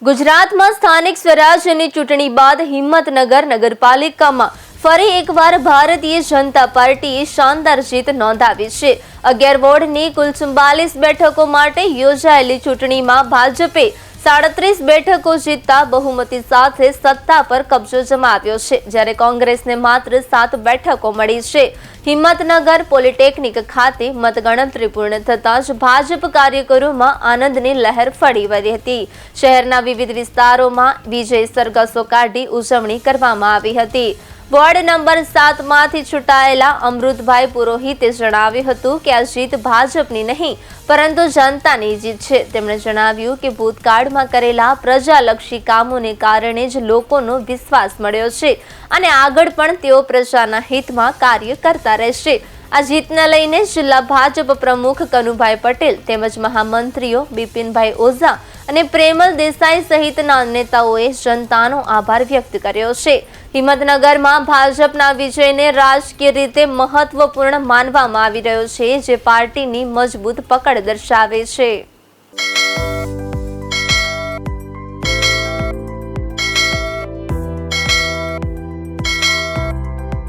ગુજરાતમાં સ્થાનિક સ્વરાજ્યની ચૂંટણી બાદ હિંમતનગર નગરપાલિકામાં ફરી એકવાર ભારતીય જનતા પાર્ટીએ શાનદાર જીત નોંધાવી છે। 11 વોર્ડની કુલ 44 બેઠકો માટે યોજાયેલી ચૂંટણીમાં ભાજપે 37 બેઠકો જીતતા બહુમતી સાથે સત્તા પર કબજો જમાવ્યો છે, જ્યારે કોંગ્રેસને માત્ર 7 બેઠકો મળી છે। હિંમતનગર પોલિટેકનિક ખાતે મતગણતરી પૂર્ણ થતાં જ ભાજપ કાર્યકરોમાં આનંદની લહેર ફરી વળી હતી। શહેરના વિવિધ વિસ્તારોમાં વિજય સરઘસો કાઢી ઉજવણી કરવામાં આવી હતી। વોર્ડ નંબર 7 માંથી ચૂંટાયેલા અમૃતભાઈ પુરોહિતે જણાવ્યું હતું કે આ જીત ભાજપની નહીં પરંતુ જનતાની જીત છે। તેમણે જણાવ્યું કે ભૂતકાળમાં કરેલા પ્રજાલક્ષી કામોને કારણે જ લોકોનો વિશ્વાસ મળ્યો છે અને આગળ પણ તેઓ પ્રજાના હિતમાં કાર્ય કરતા રહેશે। આ જીતને લઈને જિલ્લા ભાજપ પ્રમુખ કનુભાઈ પટેલ તેમજ મહામંત્રીઓ બિપિનભાઈ ઓઝા અને પ્રેમલ દેસાઈ સહિતના નેતાઓએ જનતાનો આભાર વ્યક્ત કર્યો છે। હિંમતનગરમાં ભાજપના વિજયને રાજકીય રીતે મહત્વપૂર્ણ માનવામાં આવી રહ્યો છે, જે પાર્ટીની મજબૂત પકડ દર્શાવે છે।